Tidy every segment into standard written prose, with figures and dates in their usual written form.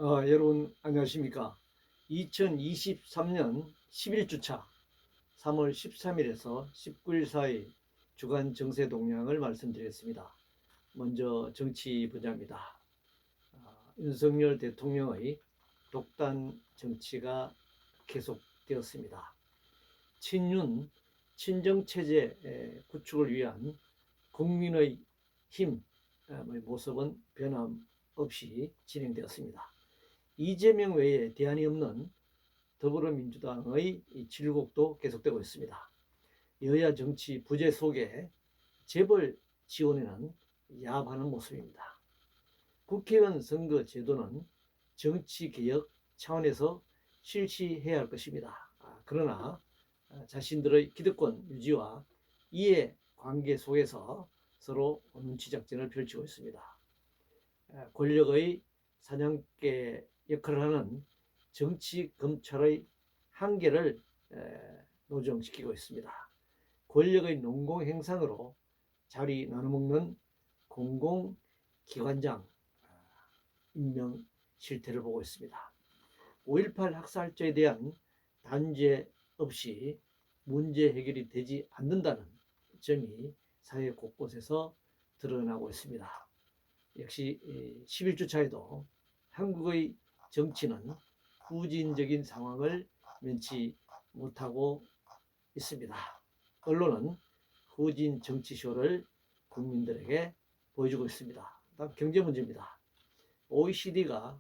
여러분 안녕하십니까? 2023년 11주차 3월 13일에서 19일 사이 주간 정세 동향을 말씀드리겠습니다. 먼저 정치 분야입니다. 윤석열 대통령의 독단 정치가 계속되었습니다. 친윤, 친정체제 구축을 위한 국민의 힘 모습은 변함없이 진행되었습니다. 이재명 외에 대안이 없는 더불어민주당의 질곡도 계속되고 있습니다. 여야 정치 부재 속에 재벌 지원에는 야합하는 모습입니다. 국회의원 선거 제도는 정치개혁 차원에서 실시해야 할 것입니다. 그러나 자신들의 기득권 유지와 이해관계 속에서 서로 눈치작전을 펼치고 있습니다. 권력의 사냥개 역할을 하는 정치 검찰의 한계를 노정시키고 있습니다. 권력의 농공행상으로 자리 나눠먹는 공공기관장 임명 실태를 보고 있습니다. 5.18 학살죄에 대한 단죄 없이 문제 해결이 되지 않는다는 점이 사회 곳곳에서 드러나고 있습니다. 역시 11주차에도 한국의 정치는 후진적인 상황을 면치 못하고 있습니다. 언론은 후진 정치쇼를 국민들에게 보여주고 있습니다. 다음 경제 문제입니다. OECD가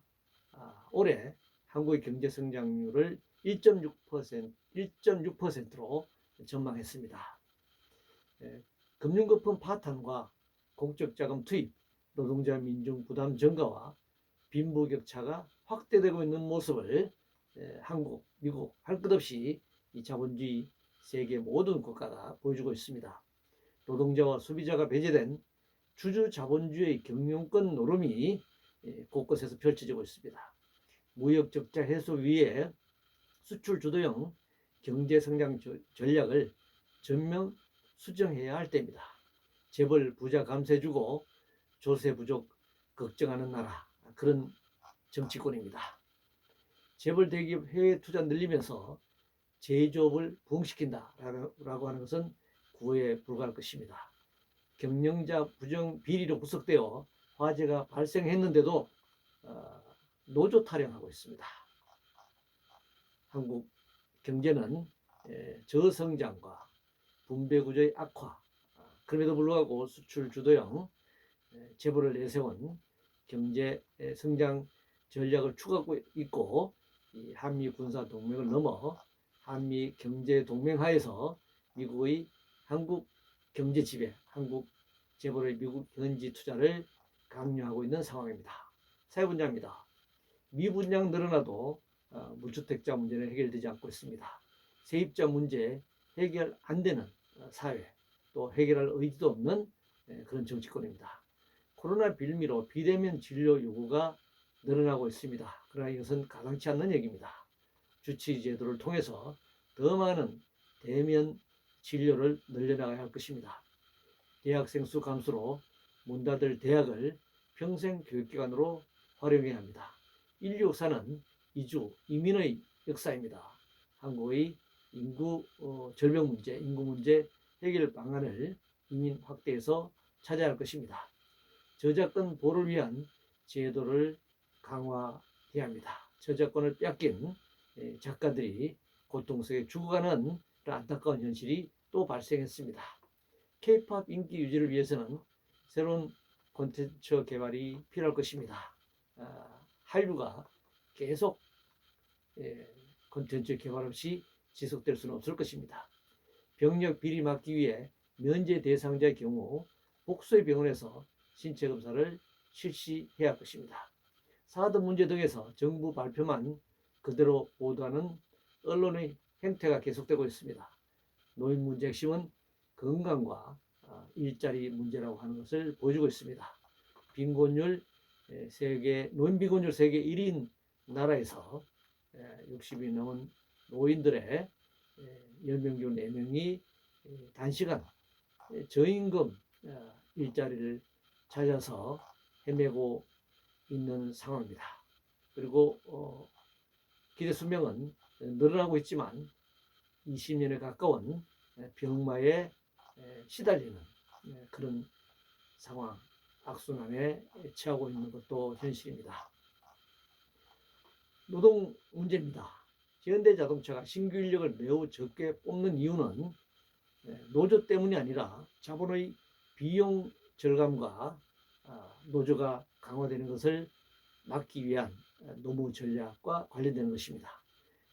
올해 한국의 경제 성장률을 1.6%로 전망했습니다. 금융거품 파탄과 공적자금 투입, 노동자 민중 부담 증가와 빈부격차가 확대되고 있는 모습을 한국, 미국 할 것 없이 이 자본주의 세계 모든 국가가 보여주고 있습니다. 노동자와 소비자가 배제된 주주 자본주의 경영권 노름이 곳곳에서 펼쳐지고 있습니다. 무역 적자 해소 위에 수출 주도형 경제 성장 전략을 전면 수정해야 할 때입니다. 재벌 부자 감세주고 조세 부족 걱정하는 나라, 그런 정치권입니다. 재벌 대기업 해외 투자 늘리면서 제조업을 부흥시킨다라고 하는 것은 구호에 불과할 것입니다. 경영자 부정 비리로 구속되어 화재가 발생했는데도 노조 타령하고 있습니다. 한국 경제는 저성장과 분배구조의 악화, 그럼에도 불구하고 수출 주도형 재벌을 내세운 경제 성장 전략을 추구하고 있고, 이 한미 군사 동맹을 넘어 한미 경제 동맹 하에서 미국의 한국 경제 지배, 한국 재벌의 미국 현지 투자를 강요하고 있는 상황입니다. 사회 분야입니다. 미분양 늘어나도 무주택자 문제는 해결되지 않고 있습니다. 세입자 문제 해결 안 되는 사회, 또 해결할 의지도 없는 그런 정치권입니다. 코로나 빌미로 비대면 진료 요구가 늘어나고 있습니다. 그러나 이것은 가당치 않는 얘기입니다. 주치 제도를 통해서 더 많은 대면 진료를 늘려나가야 할 것입니다. 대학생 수 감소로 문 닫을 대학을 평생 교육기관으로 활용해야 합니다. 인류 역사는 이주, 이민의 역사입니다. 한국의 인구 절벽 문제, 인구 문제 해결 방안을 이민 확대해서 찾아야 할 것입니다. 저작권 보호를 위한 제도를 강화해야 합니다. 저작권을 뺏긴 작가들이 고통 속에 죽어가는 안타까운 현실이 또 발생했습니다. K-POP 인기 유지를 위해서는 새로운 콘텐츠 개발이 필요할 것입니다. 한류가 계속 콘텐츠 개발 없이 지속될 수는 없을 것입니다. 병력 비리 막기 위해 면제 대상자의 경우 복수의 병원에서 신체 검사를 실시해야 할 것입니다. 사드 문제 등에서 정부 발표만 그대로 보도하는 언론의 행태가 계속되고 있습니다. 노인 문제 핵심은 건강과 일자리 문제라고 하는 것을 보여주고 있습니다. 빈곤율 노인 빈곤율 세계 1인 나라에서 60이 넘은 노인들의 10명 중 4명이 단시간 저임금 일자리를 찾아서 헤매고 있는 상황입니다. 그리고 기대 수명은 늘어나고 있지만 20년에 가까운 병마에 시달리는 그런 상황, 악순환에 처하고 있는 것도 현실입니다. 노동 문제입니다. 현대자동차가 신규 인력을 매우 적게 뽑는 이유는 노조 때문이 아니라 자본의 비용 절감과 노조가 강화되는 것을 막기 위한 노무 전략과 관련되는 것입니다.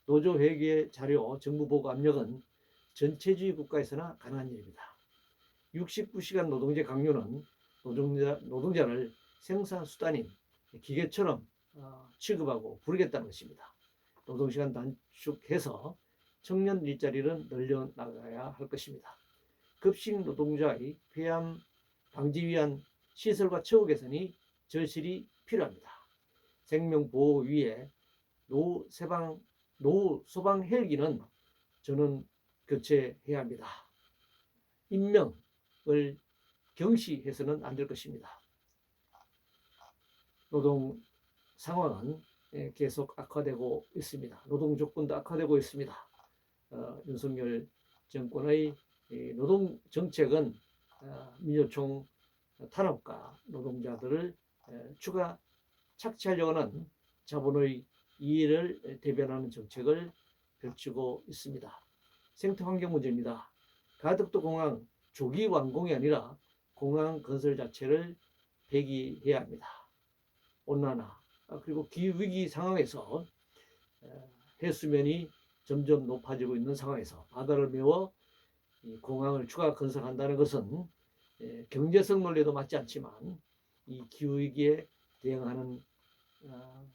노조 회계 자료 정부 보고 압력은 전체주의 국가에서나 가능한 일입니다. 69시간 노동제 강요는 노동자를 생산수단인 기계처럼 취급하고 부르겠다는 것입니다. 노동시간 단축해서 청년 일자리를 늘려나가야 할 것입니다. 급식 노동자의 폐암 방지 위한 시설과 처우 개선이 절실히 필요합니다. 생명보호위에 노후 소방 헬기는 저는 교체해야 합니다. 인명을 경시해서는 안 될 것입니다. 노동 상황은 계속 악화되고 있습니다. 노동 조건도 악화되고 있습니다. 윤석열 정권의 노동 정책은 민요총 탄압과 노동자들을 추가 착취하려고 하는 자본의 이해를 대변하는 정책을 펼치고 있습니다. 생태 환경 문제입니다. 가덕도 공항 조기 완공이 아니라 공항 건설 자체를 폐기해야 합니다. 온난화 그리고 기후위기 상황에서 해수면이 점점 높아지고 있는 상황에서 바다를 메워 공항을 추가 건설한다는 것은 경제성 논리도 맞지 않지만 이 기후위기에 대응하는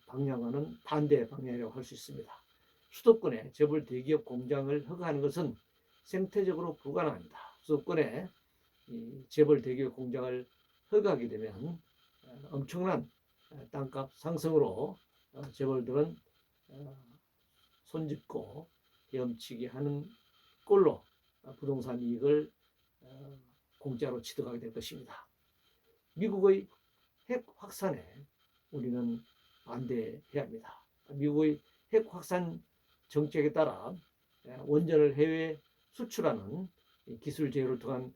방향과는 반대 방향이라고 할 수 있습니다. 수도권에 재벌 대기업 공장을 허가하는 것은 생태적으로 불가능합니다. 수도권에 재벌 대기업 공장을 허가하게 되면 엄청난 땅값 상승으로 재벌들은 손짓고 헤엄치기 하는 꼴로 부동산 이익을 공짜로 취득하게 될 것입니다. 미국의 핵 확산에 우리는 반대해야 합니다. 미국의 핵 확산 정책에 따라 원전을 해외 수출하는 기술 제휴를 통한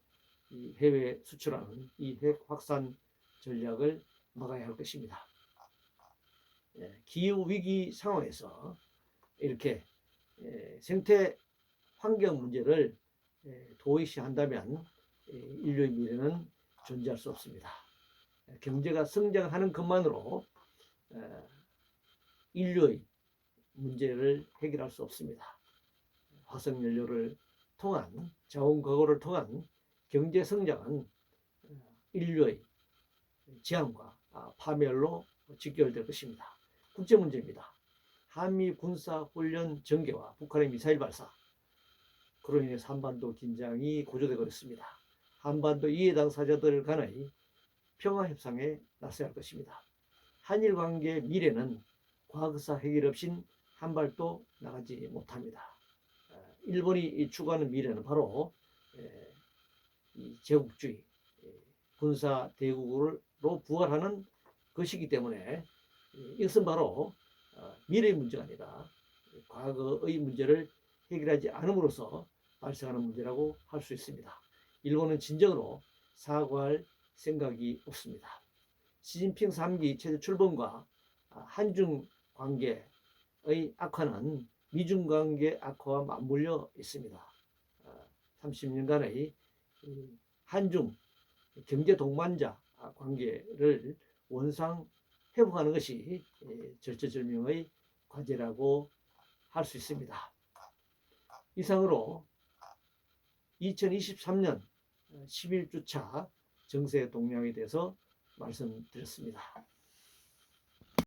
해외 수출하는 이 핵 확산 전략을 막아야 할 것입니다. 기후 위기 상황에서 이렇게 생태 환경 문제를 도외시한다면 인류의 미래는 존재할 수 없습니다. 경제가 성장하는 것만으로 인류의 문제를 해결할 수 없습니다. 화석연료를 통한 자원 과거를 통한 경제 성장은 인류의 재앙과 파멸로 직결될 것입니다. 국제 문제입니다. 한미 군사 훈련 전개와 북한의 미사일 발사 그로 인해서 한반도 긴장이 고조되고 있습니다. 한반도 이해 당사자들 간의 평화 협상에 나서야 할 것입니다. 한일 관계의 미래는 과거사 해결 없인 한 발도 나가지 못합니다. 일본이 추구하는 미래는 바로 제국주의, 군사 대국으로 부활하는 것이기 때문에 이것은 바로 미래의 문제가 아니라 과거의 문제를 해결하지 않음으로써 발생하는 문제라고 할 수 있습니다. 일본은 진정으로 사과할 생각이 없습니다. 시진핑 3기 체제 출범과 한중 관계의 악화는 미중 관계 악화와 맞물려 있습니다. 30년간의 한중 경제 동반자 관계를 원상 회복하는 것이 절체절명의 과제라고 할 수 있습니다. 이상으로 2023년 11주차 정세 동향에 대해서 말씀드렸습니다.